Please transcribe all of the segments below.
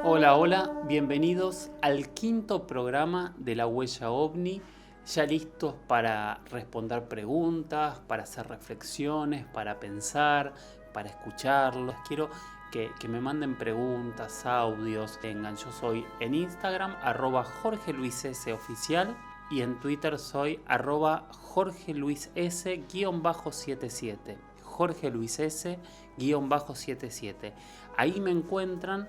Hola, hola, bienvenidos al quinto programa de La Huella OVNI, ya listos para responder preguntas, para hacer reflexiones, para pensar, para escucharlos. Quiero que me manden preguntas, audios. Yo soy en Instagram, Jorge Luis S oficial, y en Twitter soy Jorge Luis S-77. Jorge Luis S-77. Ahí me encuentran.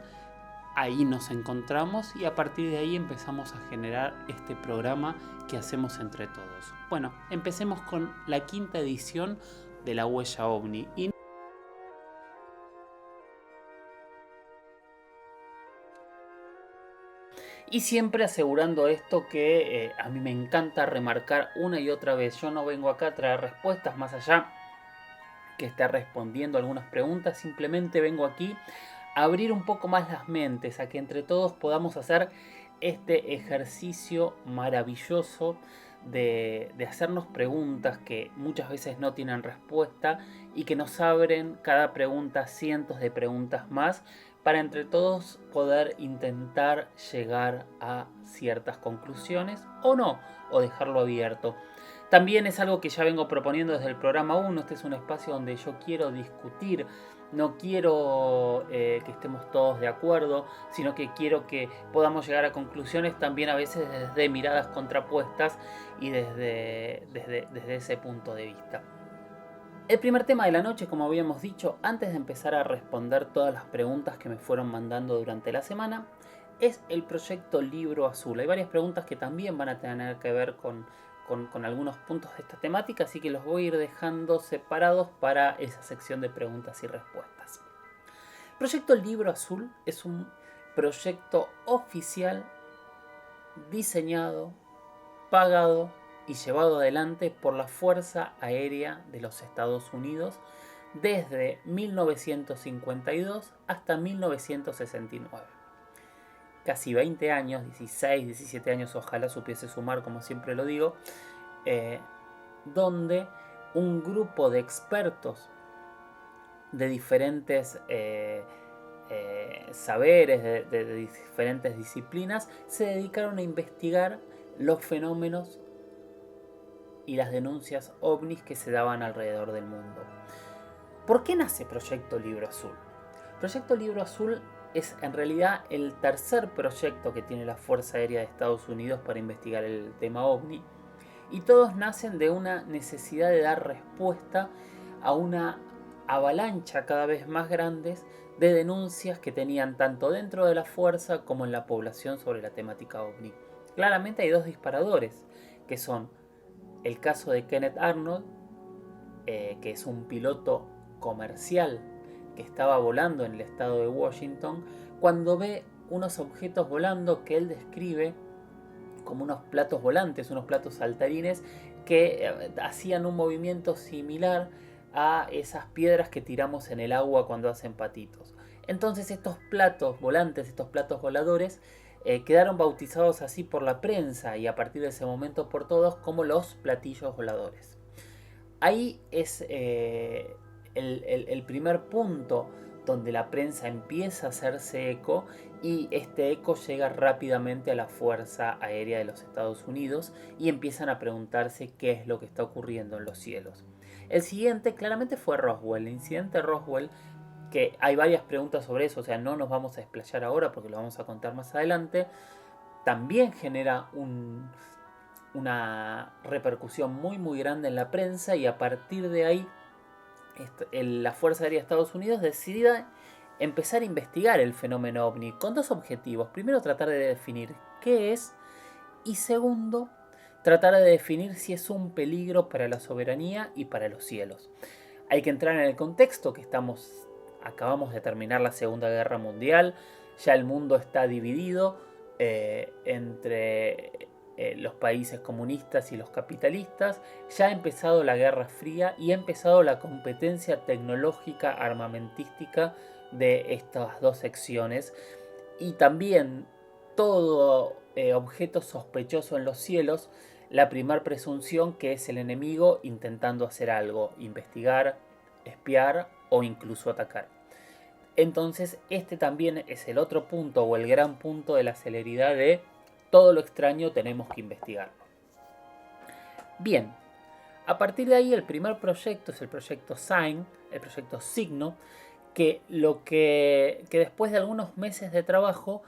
Ahí nos encontramos y a partir de ahí empezamos a generar este programa que hacemos entre todos. Bueno, empecemos con la quinta edición de La Huella OVNI. Y siempre asegurando esto que a mí me encanta remarcar una y otra vez. Yo no vengo acá a traer respuestas más allá que esté respondiendo algunas preguntas. Simplemente vengo aquí a abrir un poco más las mentes, a que entre todos podamos hacer este ejercicio maravilloso de hacernos preguntas que muchas veces no tienen respuesta y que nos abren cada pregunta cientos de preguntas más para entre todos poder intentar llegar a ciertas conclusiones o no, o dejarlo abierto. También es algo que ya vengo proponiendo desde el programa 1. Este es un espacio donde yo quiero discutir, no quiero que estemos todos de acuerdo, sino que quiero que podamos llegar a conclusiones también a veces desde miradas contrapuestas y desde ese punto de vista. El primer tema de la noche, como habíamos dicho, antes de empezar a responder todas las preguntas que me fueron mandando durante la semana, es el proyecto Libro Azul. Hay varias preguntas que también van a tener que ver con algunos puntos de esta temática, así que los voy a ir dejando separados para esa sección de preguntas y respuestas. Proyecto Libro Azul es un proyecto oficial diseñado, pagado y llevado adelante por la Fuerza Aérea de los Estados Unidos desde 1952 hasta 1969. Casi 20 años, 16, 17 años, ojalá supiese sumar, como siempre lo digo, donde un grupo de expertos de diferentes saberes, de diferentes disciplinas, se dedicaron a investigar los fenómenos y las denuncias ovnis que se daban alrededor del mundo. ¿Por qué nace Proyecto Libro Azul? Proyecto Libro Azul es en realidad el tercer proyecto que tiene la Fuerza Aérea de Estados Unidos para investigar el tema ovni, y todos nacen de una necesidad de dar respuesta a una avalancha cada vez más grande de denuncias que tenían tanto dentro de la fuerza como en la población sobre la temática ovni. Claramente hay dos disparadores, que son el caso de Kenneth Arnold, que es un piloto comercial que estaba volando en el estado de Washington, cuando ve unos objetos volando que él describe como unos platos volantes, unos platos saltarines que hacían un movimiento similar a esas piedras que tiramos en el agua cuando hacen patitos. Entonces estos platos volantes, estos platos voladores, quedaron bautizados así por la prensa y a partir de ese momento por todos como los platillos voladores. Ahí es el primer punto donde la prensa empieza a hacerse eco y este eco llega rápidamente a la Fuerza Aérea de los Estados Unidos y empiezan a preguntarse qué es lo que está ocurriendo en los cielos. El siguiente claramente fue Roswell, el incidente Roswell, que hay varias preguntas sobre eso, o sea, no nos vamos a explayar ahora porque lo vamos a contar más adelante. También genera una repercusión muy grande en la prensa y a partir de ahí la Fuerza Aérea de Estados Unidos decide empezar a investigar el fenómeno ovni con dos objetivos. Primero, tratar de definir qué es y segundo, tratar de definir si es un peligro para la soberanía y para los cielos. Hay que entrar en el contexto que acabamos de terminar la Segunda Guerra Mundial, ya el mundo está dividido entre los países comunistas y los capitalistas, ya ha empezado la Guerra Fría y ha empezado la competencia tecnológica armamentística de estas dos secciones, y también todo objeto sospechoso en los cielos, la primera presunción que es el enemigo intentando hacer algo, investigar, espiar o incluso atacar. Entonces este también es el otro punto o el gran punto de la celeridad de todo lo extraño tenemos que investigarlo. Bien, a partir de ahí el primer proyecto es el proyecto SIGN, el proyecto Signo, que después de algunos meses de trabajo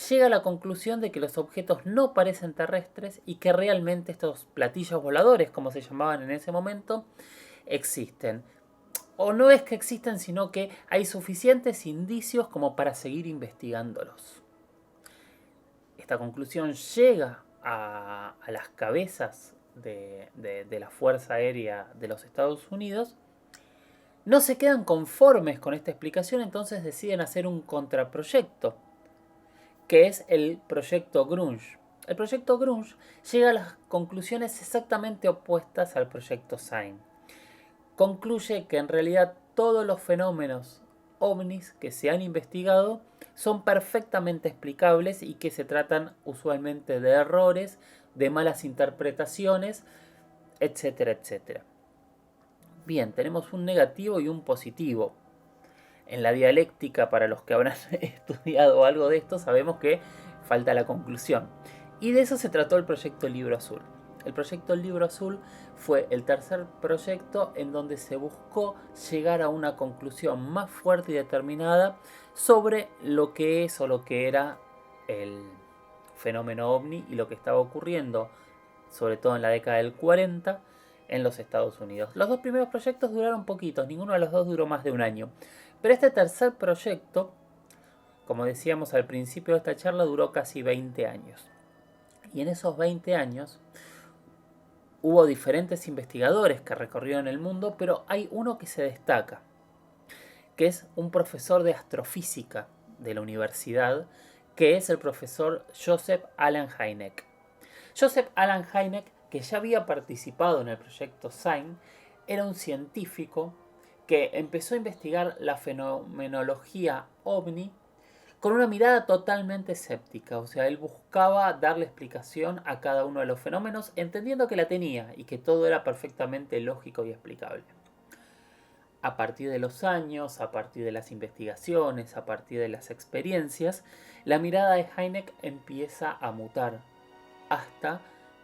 llega a la conclusión de que los objetos no parecen terrestres y que realmente estos platillos voladores, como se llamaban en ese momento, existen. O no es que existen, sino que hay suficientes indicios como para seguir investigándolos. Esta conclusión llega a las cabezas de la Fuerza Aérea de los Estados Unidos. No se quedan conformes con esta explicación, entonces deciden hacer un contraproyecto, que es el proyecto Grunge. El proyecto Grunge llega a las conclusiones exactamente opuestas al proyecto SIGN. Concluye que en realidad todos los fenómenos ovnis que se han investigado son perfectamente explicables y que se tratan usualmente de errores, de malas interpretaciones, etcétera, etcétera. Bien, tenemos un negativo y un positivo. En la dialéctica, para los que habrán estudiado algo de esto, sabemos que falta la conclusión. Y de eso se trató el proyecto Libro Azul. El proyecto Libro Azul fue el tercer proyecto en donde se buscó llegar a una conclusión más fuerte y determinada sobre lo que es o lo que era el fenómeno ovni y lo que estaba ocurriendo, sobre todo en la década del 40, en los Estados Unidos. Los dos primeros proyectos duraron poquitos, ninguno de los dos duró más de un año. Pero este tercer proyecto, como decíamos al principio de esta charla, duró casi 20 años. Y en esos 20 años hubo diferentes investigadores que recorrieron el mundo, pero hay uno que se destaca, que es un profesor de astrofísica de la universidad, que es el profesor Joseph Allen Hynek. Joseph Allen Hynek, que ya había participado en el proyecto SIGN, era un científico que empezó a investigar la fenomenología ovni con una mirada totalmente escéptica. O sea, él buscaba darle explicación a cada uno de los fenómenos, entendiendo que la tenía y que todo era perfectamente lógico y explicable. A partir de los años, a partir de las investigaciones, a partir de las experiencias, la mirada de Hynek empieza a mutar hasta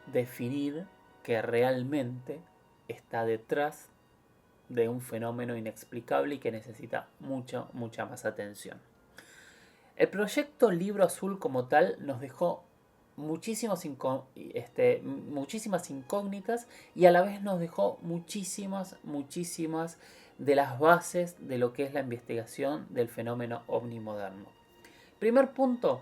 definir que realmente está detrás de un fenómeno inexplicable y que necesita mucha más atención. El proyecto Libro Azul como tal nos dejó muchísimas incógnitas y a la vez nos dejó muchísimas de las bases de lo que es la investigación del fenómeno ovni moderno. Primer punto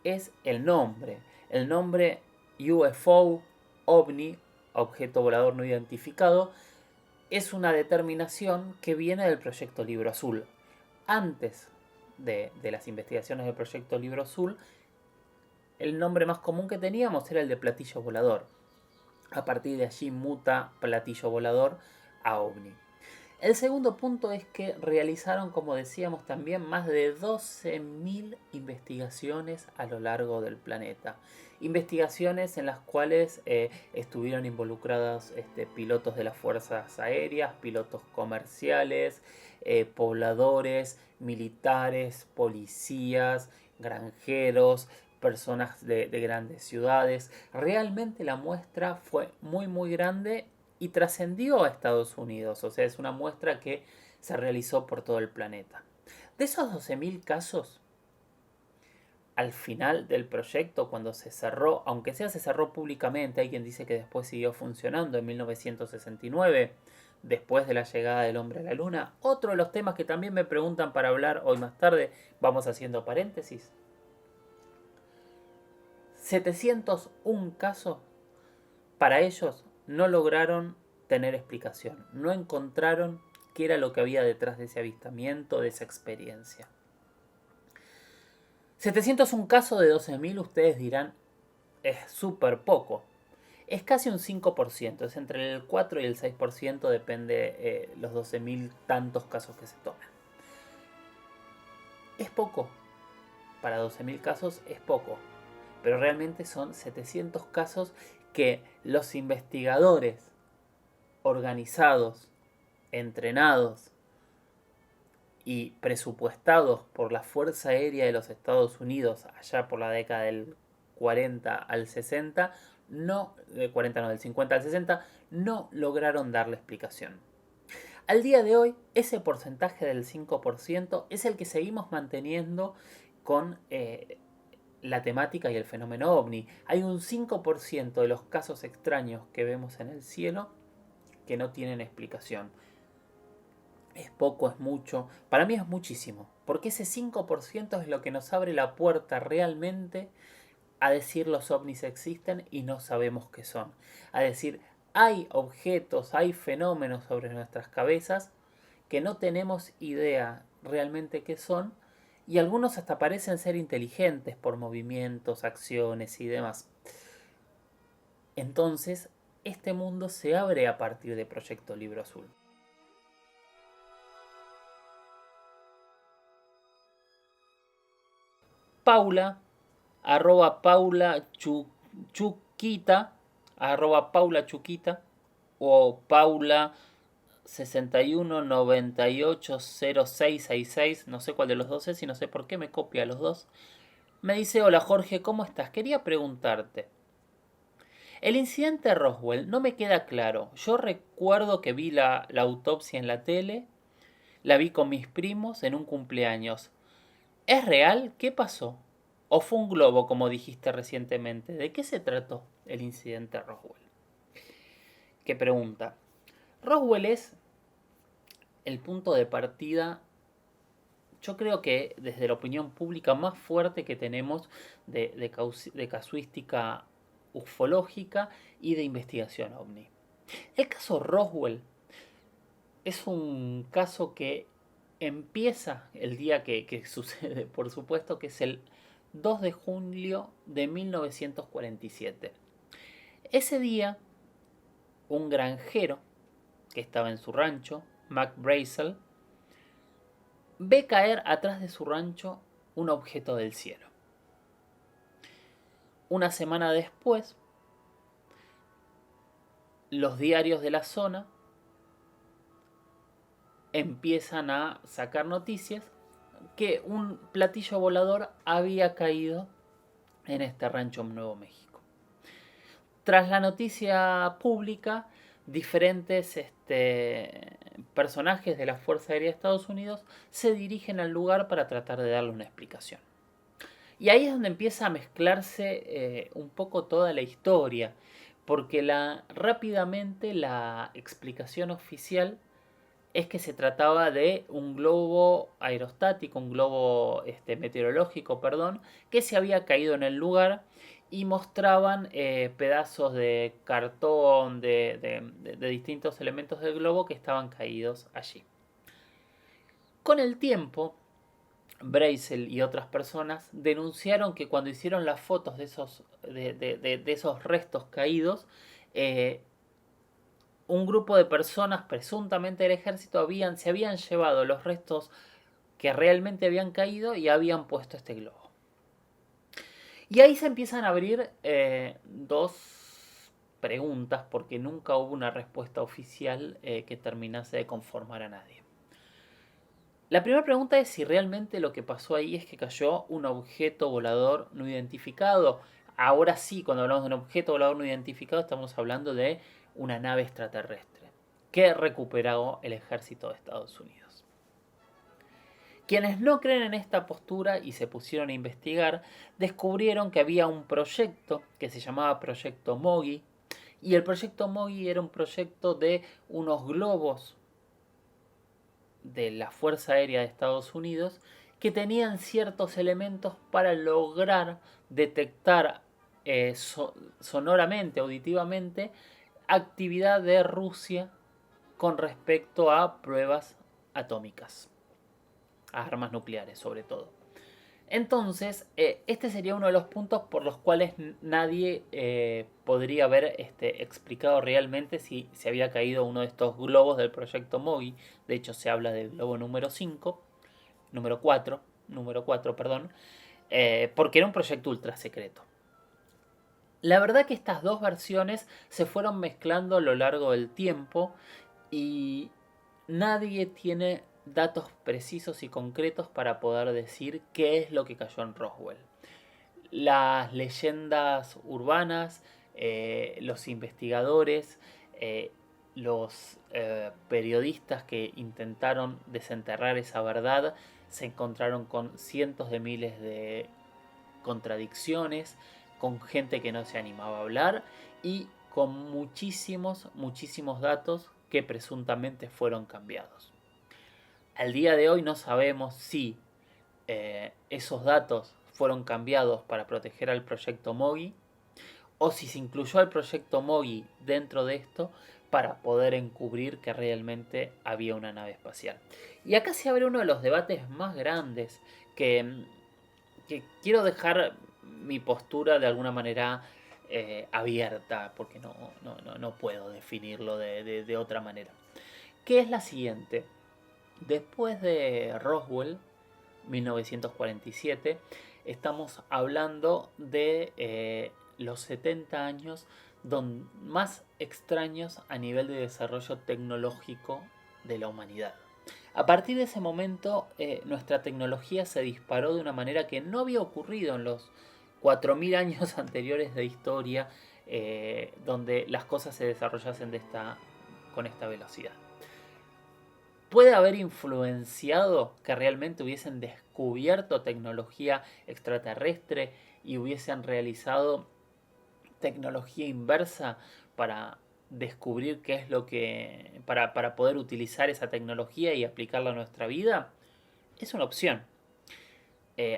es el nombre. El nombre UFO, ovni, objeto volador no identificado, es una determinación que viene del proyecto Libro Azul. Antes de las investigaciones del proyecto Libro Azul, el nombre más común que teníamos era el de platillo volador. A partir de allí muta platillo volador a ovni. El segundo punto es que realizaron, como decíamos también, más de 12.000 investigaciones a lo largo del planeta. Investigaciones en las cuales estuvieron involucrados pilotos de las fuerzas aéreas, pilotos comerciales, pobladores, militares, policías, granjeros, personas de grandes ciudades. Realmente la muestra fue muy grande y trascendió a Estados Unidos. O sea, es una muestra que se realizó por todo el planeta. De esos 12.000 casos, al final del proyecto, cuando se cerró, aunque sea se cerró públicamente, hay quien dice que después siguió funcionando en 1969, después de la llegada del hombre a la luna. Otro de los temas que también me preguntan para hablar hoy más tarde, vamos haciendo paréntesis. 701 casos, para ellos no lograron tener explicación, no encontraron qué era lo que había detrás de ese avistamiento, de esa experiencia. 701 casos de 12.000, ustedes dirán, es súper poco. Es casi un 5%, es entre el 4 y el 6%, depende los 12.000 tantos casos que se toman. Es poco, para 12.000 casos es poco, pero realmente son 700 casos que los investigadores organizados, entrenados y presupuestados por la Fuerza Aérea de los Estados Unidos allá por la década del 40 al 60, no, del 40 no, del 50 al 60, no lograron darle explicación. Al día de hoy, ese porcentaje del 5% es el que seguimos manteniendo con la temática y el fenómeno ovni. Hay un 5% de los casos extraños que vemos en el cielo que no tienen explicación. Es poco, es mucho. Para mí es muchísimo. Porque ese 5% es lo que nos abre la puerta realmente a decir los ovnis existen y no sabemos qué son. A decir, hay objetos, hay fenómenos sobre nuestras cabezas que no tenemos idea realmente qué son, y algunos hasta parecen ser inteligentes por movimientos, acciones y demás. Entonces, este mundo se abre a partir de Proyecto Libro Azul. Paula, @Paula Chuquita, @Paula Chuquita, o Paula 61980666, no sé cuál de los dos es y no sé por qué me copia a los dos. Me dice: hola Jorge, ¿cómo estás? Quería preguntarte. El incidente Roswell no me queda claro. Yo recuerdo que vi la autopsia en la tele, la vi con mis primos en un cumpleaños. ¿Es real? ¿Qué pasó? ¿O fue un globo, como dijiste recientemente? ¿De qué se trató el incidente Roswell? ¿Qué pregunta? Roswell es el punto de partida, yo creo que desde la opinión pública más fuerte que tenemos de casuística ufológica y de investigación ovni. El caso Roswell es un caso que empieza el día que sucede, por supuesto, que es el 2 de julio de 1947. Ese día, un granjero que estaba en su rancho, Mac Brazel, ve caer atrás de su rancho un objeto del cielo. Una semana después, los diarios de la zona empiezan a sacar noticias que un platillo volador había caído en este rancho en Nuevo México. Tras la noticia pública, diferentes personajes de la Fuerza Aérea de Estados Unidos se dirigen al lugar para tratar de darle una explicación. Y ahí es donde empieza a mezclarse un poco toda la historia, porque rápidamente la explicación oficial es que se trataba de un globo aerostático, un globo meteorológico, perdón, que se había caído en el lugar, y mostraban pedazos de cartón, de distintos elementos del globo que estaban caídos allí. Con el tiempo, Brazel y otras personas denunciaron que cuando hicieron las fotos de esos restos caídos, un grupo de personas, presuntamente del ejército, se habían llevado los restos que realmente habían caído y habían puesto este globo. Y ahí se empiezan a abrir dos preguntas, porque nunca hubo una respuesta oficial que terminase de conformar a nadie. La primera pregunta es si realmente lo que pasó ahí es que cayó un objeto volador no identificado. Ahora sí, cuando hablamos de un objeto volador no identificado, estamos hablando de una nave extraterrestre que recuperó el ejército de Estados Unidos. Quienes no creen en esta postura y se pusieron a investigar, descubrieron que había un proyecto que se llamaba Proyecto MOGI, y el Proyecto MOGI era un proyecto de unos globos de la Fuerza Aérea de Estados Unidos que tenían ciertos elementos para lograr detectar sonoramente, auditivamente, actividad de Rusia con respecto a pruebas atómicas, a armas nucleares sobre todo. Entonces, este sería uno de los puntos por los cuales nadie podría haber explicado realmente si se había caído uno de estos globos del proyecto MOGI. De hecho, se habla del globo número 4, perdón, porque era un proyecto ultra secreto. La verdad que estas dos versiones se fueron mezclando a lo largo del tiempo y nadie tiene datos precisos y concretos para poder decir qué es lo que cayó en Roswell. Las leyendas urbanas, los investigadores, los periodistas que intentaron desenterrar esa verdad se encontraron con cientos de miles de contradicciones, con gente que no se animaba a hablar y con muchísimos datos que presuntamente fueron cambiados. Al día de hoy no sabemos si esos datos fueron cambiados para proteger al proyecto MOGI o si se incluyó al proyecto MOGI dentro de esto para poder encubrir que realmente había una nave espacial. Y acá se abre uno de los debates más grandes que quiero dejar mi postura de alguna manera abierta, porque no puedo definirlo de otra manera. Que es la siguiente. Después de Roswell, 1947, estamos hablando de los 70 años más extraños a nivel de desarrollo tecnológico de la humanidad. A partir de ese momento, nuestra tecnología se disparó de una manera que no había ocurrido en los 4000 años anteriores de historia, donde las cosas se desarrollasen con esta velocidad. Puede haber influenciado que realmente hubiesen descubierto tecnología extraterrestre y hubiesen realizado tecnología inversa para descubrir qué es lo que para poder utilizar esa tecnología y aplicarla a nuestra vida. Es una opción.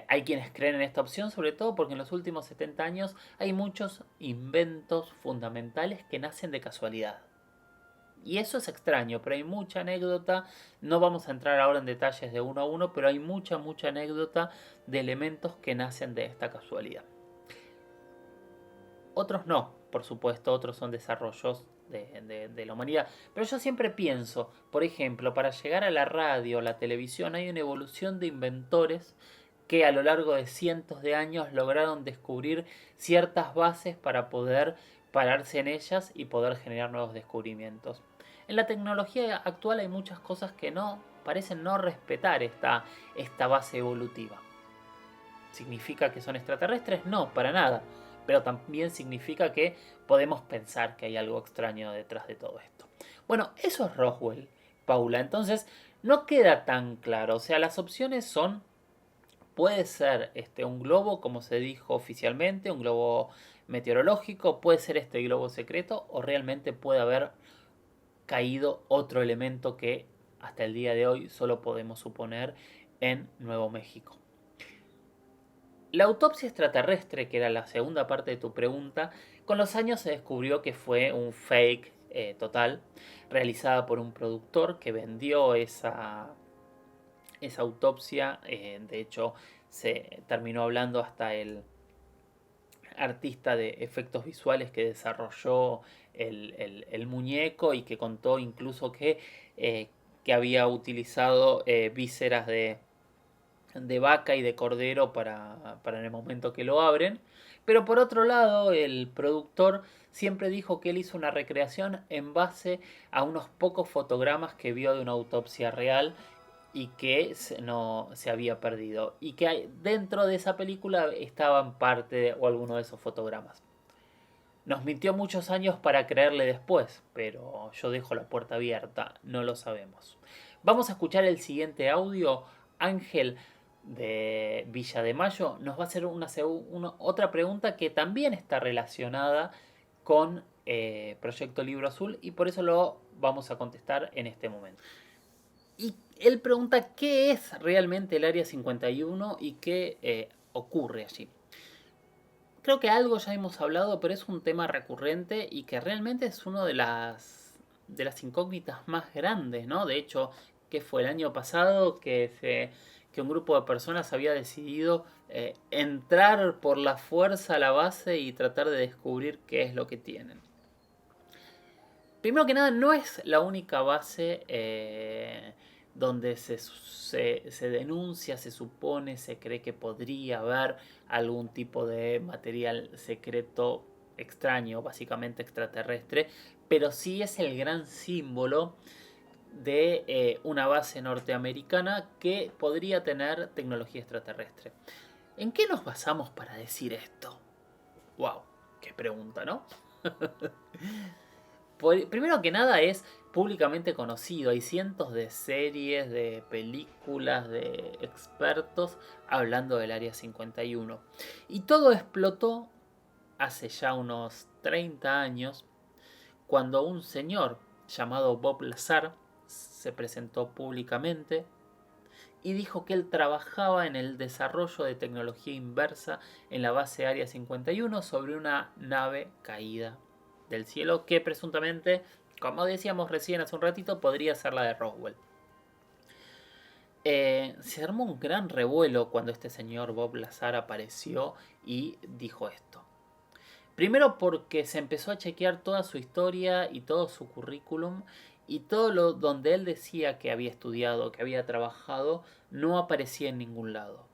Hay quienes creen en esta opción, sobre todo porque en los últimos 70 años hay muchos inventos fundamentales que nacen de casualidad. Y eso es extraño, pero hay mucha anécdota. No vamos a entrar ahora en detalles de uno a uno, pero hay mucha anécdota de elementos que nacen de esta casualidad. Otros no, por supuesto, otros son desarrollos de la humanidad. Pero yo siempre pienso, por ejemplo, para llegar a la radio, la televisión, hay una evolución de inventores que a lo largo de cientos de años lograron descubrir ciertas bases para poder pararse en ellas y poder generar nuevos descubrimientos. En la tecnología actual hay muchas cosas que parecen no respetar esta base evolutiva. ¿Significa que son extraterrestres? No, para nada. Pero también significa que podemos pensar que hay algo extraño detrás de todo esto. Bueno, eso es Roswell, Paula. Entonces, no queda tan claro. O sea, las opciones son: puede ser un globo, como se dijo oficialmente, un globo meteorológico, puede ser este globo secreto, o realmente puede haber caído otro elemento que hasta el día de hoy solo podemos suponer en Nuevo México. La autopsia extraterrestre, que era la segunda parte de tu pregunta, con los años se descubrió que fue un fake total, realizada por un productor que vendió esa autopsia. De hecho, se terminó hablando hasta el artista de efectos visuales que desarrolló el muñeco y que contó incluso que había utilizado vísceras de vaca y de cordero para en el momento que lo abren. Pero por otro lado, el productor siempre dijo que él hizo una recreación en base a unos pocos fotogramas que vio de una autopsia real y que no se había perdido. Y que dentro de esa película estaban parte o alguno de esos fotogramas. Nos mintió muchos años para creerle después, pero yo dejo la puerta abierta, no lo sabemos. Vamos a escuchar el siguiente audio. Ángel de Villa de Mayo nos va a hacer otra pregunta que también está relacionada con Proyecto Libro Azul y por eso lo vamos a contestar en este momento. Y él pregunta qué es realmente el Área 51 y qué ocurre allí. Creo que algo ya hemos hablado, pero es un tema recurrente y que realmente es una de las incógnitas más grandes, ¿no? De hecho, que fue el año pasado que un grupo de personas había decidido entrar por la fuerza a la base y tratar de descubrir qué es lo que tienen. Primero que nada, no es la única base donde se denuncia, se supone, se cree que podría haber algún tipo de material secreto extraño, básicamente extraterrestre, pero sí es el gran símbolo de una base norteamericana que podría tener tecnología extraterrestre. ¿En qué nos basamos para decir esto? ¡Wow! ¡Qué pregunta!, ¿no? Primero que nada es públicamente conocido. Hay cientos de series, de películas, de expertos hablando del Área 51. Y todo explotó hace ya unos 30 años cuando un señor llamado Bob Lazar se presentó públicamente y dijo que él trabajaba en el desarrollo de tecnología inversa en la base Área 51 sobre una nave caída del cielo que presuntamente, como decíamos recién hace un ratito, podría ser la de Roswell. Se armó un gran revuelo cuando este señor Bob Lazar apareció y dijo esto. Primero porque se empezó a chequear toda su historia y todo su currículum y todo lo donde él decía que había estudiado, que había trabajado, no aparecía en ningún lado.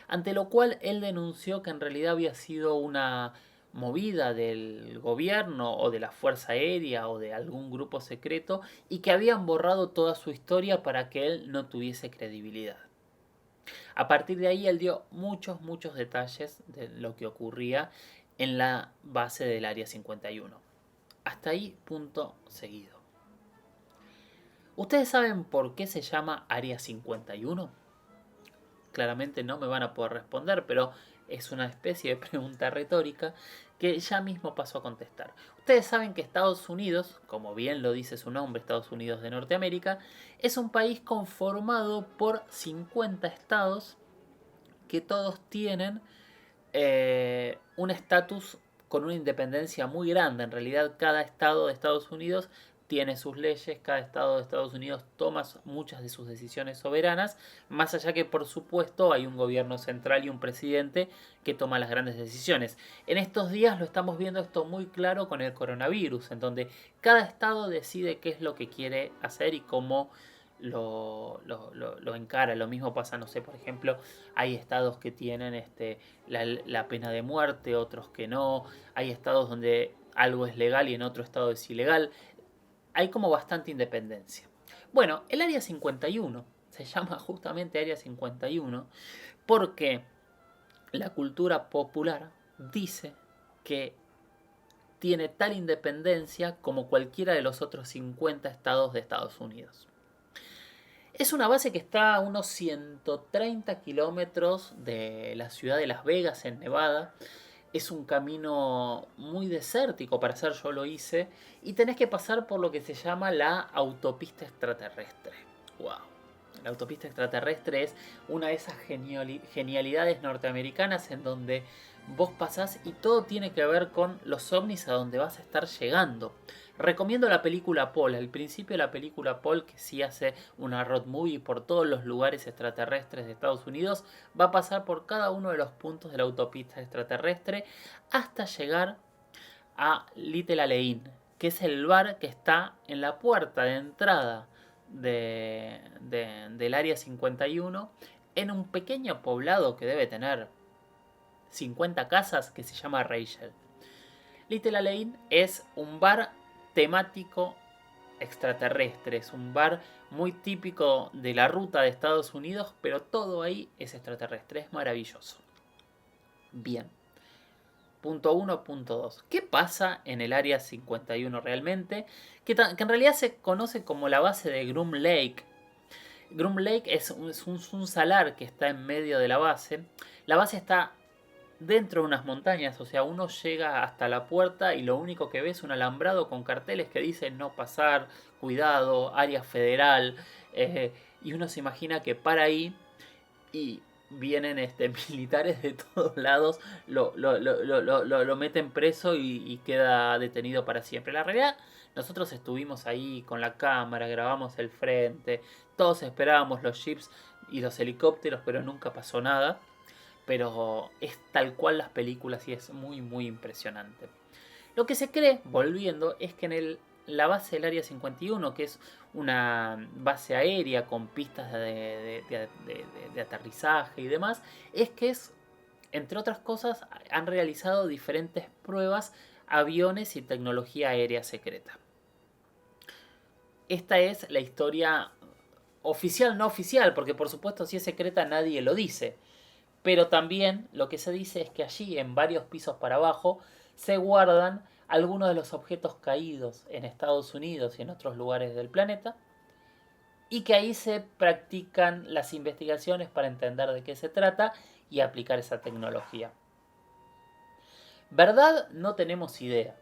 Ante lo cual él denunció que en realidad había sido una movida del gobierno o de la Fuerza Aérea o de algún grupo secreto y que habían borrado toda su historia para que él no tuviese credibilidad. A partir de ahí él dio muchos detalles de lo que ocurría en la base del Área 51. Hasta ahí, punto seguido. ¿Ustedes saben por qué se llama Área 51? Claramente no me van a poder responder, pero es una especie de pregunta retórica que ya mismo paso a contestar. Ustedes saben que Estados Unidos, como bien lo dice su nombre, Estados Unidos de Norteamérica, es un país conformado por 50 estados que todos tienen un estatus con una independencia muy grande. En realidad, cada estado de Estados Unidos tiene sus leyes, cada estado de Estados Unidos toma muchas de sus decisiones soberanas, más allá que por supuesto hay un gobierno central y un presidente que toma las grandes decisiones. En estos días lo estamos viendo esto muy claro con el coronavirus, en donde cada estado decide qué es lo que quiere hacer y cómo lo encara. Lo mismo pasa, no sé, por ejemplo, hay estados que tienen la pena de muerte, otros que no, hay estados donde algo es legal y en otro estado es ilegal. Hay como bastante independencia. Bueno, el Área 51 se llama justamente Área 51 porque la cultura popular dice que tiene tal independencia como cualquiera de los otros 50 estados de Estados Unidos. Es una base que está a unos 130 kilómetros de la ciudad de Las Vegas, en Nevada. Es un camino muy desértico para hacer, yo lo hice, y tenés que pasar por lo que se llama la autopista extraterrestre. ¡Wow! La autopista extraterrestre es una de esas genialidades norteamericanas en donde vos pasás y todo tiene que ver con los ovnis a donde vas a estar llegando. Recomiendo la película Paul, al principio de la película Paul, que sí hace una road movie por todos los lugares extraterrestres de Estados Unidos, va a pasar por cada uno de los puntos de la autopista extraterrestre hasta llegar a Little Alein, que es el bar que está en la puerta de entrada del Área 51, en un pequeño poblado que debe tener 50 casas, que se llama Rachel. Little Alein es un bar temático extraterrestre, es un bar muy típico de la ruta de Estados Unidos, pero todo ahí es extraterrestre, es maravilloso. Bien. Punto 1, punto 2. ¿Qué pasa en el Área 51 realmente? Que en realidad se conoce como la base de Groom Lake. Groom Lake es un salar que está en medio de la base. La base está dentro de unas montañas, o sea, uno llega hasta la puerta y lo único que ve es un alambrado con carteles que dicen no pasar, cuidado, área federal, y uno se imagina que para ahí y vienen militares de todos lados, lo meten preso y queda detenido para siempre. La realidad, nosotros estuvimos ahí con la cámara, grabamos el frente, todos esperábamos los jeeps y los helicópteros, pero nunca pasó nada. Pero es tal cual las películas y es muy impresionante. Lo que se cree, volviendo, es que en la base del Área 51, que es una base aérea con pistas de aterrizaje y demás, es que entre otras cosas, han realizado diferentes pruebas, aviones y tecnología aérea secreta. Esta es la historia oficial, no oficial, porque por supuesto si es secreta nadie lo dice. Pero también lo que se dice es que allí, en varios pisos para abajo, se guardan algunos de los objetos caídos en Estados Unidos y en otros lugares del planeta, y que ahí se practican las investigaciones para entender de qué se trata y aplicar esa tecnología. ¿Verdad? No tenemos idea.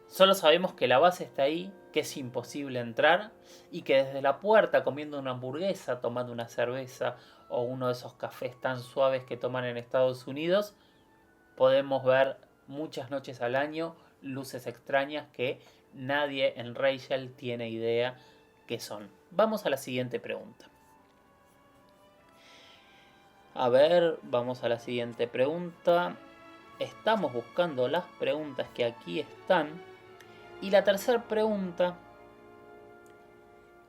Solo sabemos que la base está ahí, que es imposible entrar y que desde la puerta, comiendo una hamburguesa, tomando una cerveza o uno de esos cafés tan suaves que toman en Estados Unidos, podemos ver muchas noches al año luces extrañas que nadie en Rachel tiene idea qué son. Vamos a la siguiente pregunta. A ver, vamos a la siguiente pregunta. Estamos buscando las preguntas que aquí están. Y la tercera pregunta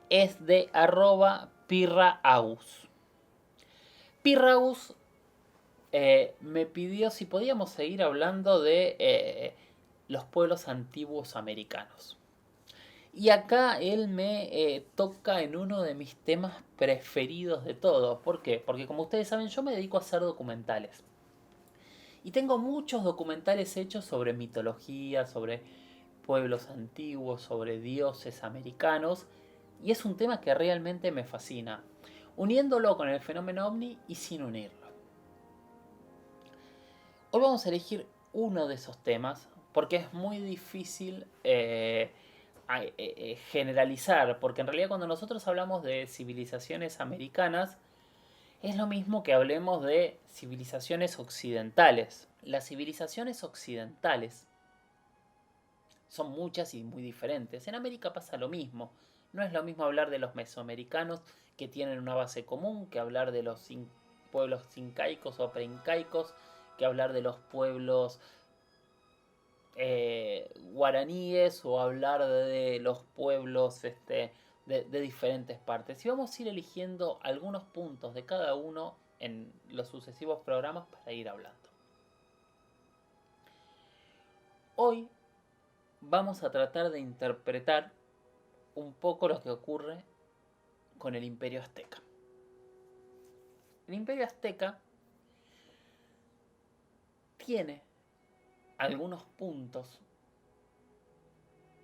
es de @pirraus. Pirraus me pidió si podíamos seguir hablando de los pueblos antiguos americanos. Y acá él me toca en uno de mis temas preferidos de todos. ¿Por qué? Porque como ustedes saben, yo me dedico a hacer documentales. Y tengo muchos documentales hechos sobre mitología, sobre pueblos antiguos, sobre dioses americanos. Y es un tema que realmente me fascina, uniéndolo con el fenómeno ovni y sin unirlo. Hoy vamos a elegir uno de esos temas porque es muy difícil generalizar, porque en realidad cuando nosotros hablamos de civilizaciones americanas, es lo mismo que hablemos de civilizaciones occidentales. Las civilizaciones occidentales son muchas y muy diferentes. En América pasa lo mismo. No es lo mismo hablar de los mesoamericanos, que tienen una base común, que hablar de los pueblos incaicos o preincaicos, que hablar de los pueblos guaraníes, o hablar de los pueblos de diferentes partes. Y vamos a ir eligiendo algunos puntos de cada uno en los sucesivos programas para ir hablando. Hoy vamos a tratar de interpretar un poco lo que ocurre con el Imperio Azteca. El Imperio Azteca tiene algunos puntos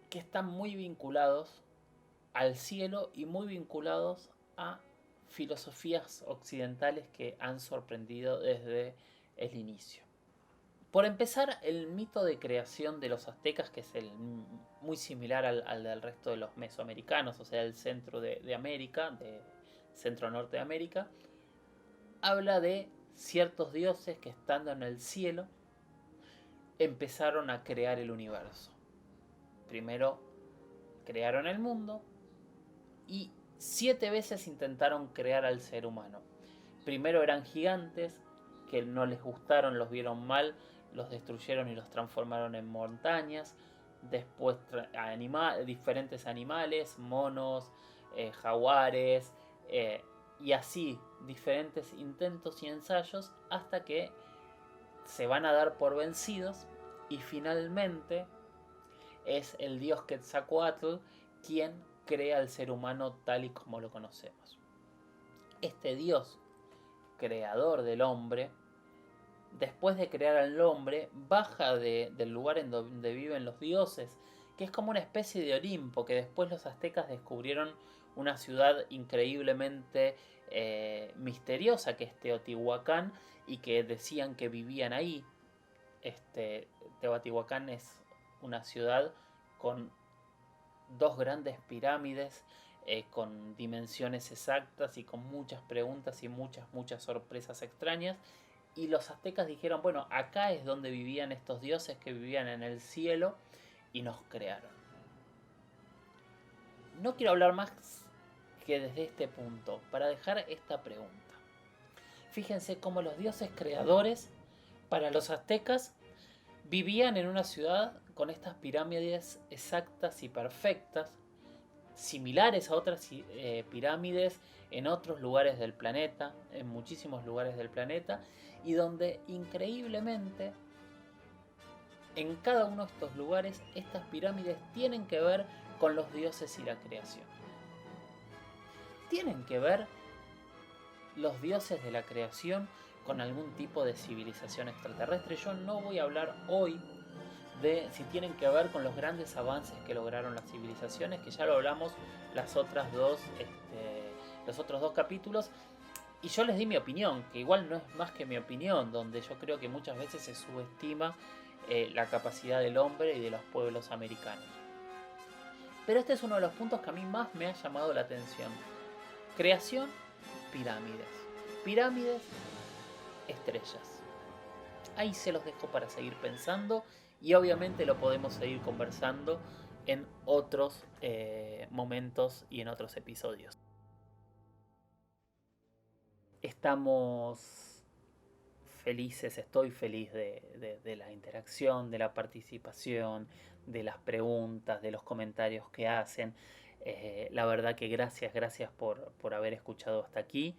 que están muy vinculados al cielo y muy vinculados a filosofías occidentales que han sorprendido desde el inicio. Por empezar, el mito de creación de los aztecas, que es muy similar al del resto de los mesoamericanos, o sea, el centro de América, de centro-norte de América, habla de ciertos dioses que, estando en el cielo, empezaron a crear el universo. Primero crearon el mundo y 7 veces intentaron crear al ser humano. Primero eran gigantes que no les gustaron, los vieron mal, los destruyeron y los transformaron en montañas. Después diferentes animales, monos, jaguares, y así diferentes intentos y ensayos hasta que se van a dar por vencidos y finalmente es el dios Quetzalcóatl quien crea al ser humano tal y como lo conocemos. Este dios creador del hombre, después de crear al hombre, baja del lugar en donde viven los dioses, que es como una especie de Olimpo, que después los aztecas descubrieron una ciudad increíblemente misteriosa, que es Teotihuacán, y que decían que vivían ahí. Teotihuacán es una ciudad con 2 grandes pirámides, con dimensiones exactas y con muchas preguntas y muchas sorpresas extrañas. Y los aztecas dijeron, bueno, acá es donde vivían estos dioses que vivían en el cielo y nos crearon. No quiero hablar más que desde este punto, para dejar esta pregunta. Fíjense cómo los dioses creadores, para los aztecas, vivían en una ciudad con estas pirámides exactas y perfectas, similares a otras pirámides en otros lugares del planeta, en muchísimos lugares del planeta, y donde increíblemente en cada uno de estos lugares estas pirámides tienen que ver con los dioses y la creación. ¿Tienen que ver los dioses de la creación con algún tipo de civilización extraterrestre? Yo no voy a hablar hoy de si tienen que ver con los grandes avances que lograron las civilizaciones, que ya lo hablamos los otros dos capítulos, y yo les di mi opinión, que igual no es más que mi opinión, donde yo creo que muchas veces se subestima la capacidad del hombre y de los pueblos americanos. Pero este es uno de los puntos que a mí más me ha llamado la atención. Creación, pirámides. Pirámides, estrellas. Ahí se los dejo para seguir pensando y obviamente lo podemos seguir conversando en otros momentos y en otros episodios. Estamos felices, estoy feliz de la interacción, de la participación, de las preguntas, de los comentarios que hacen. La verdad que gracias por haber escuchado hasta aquí.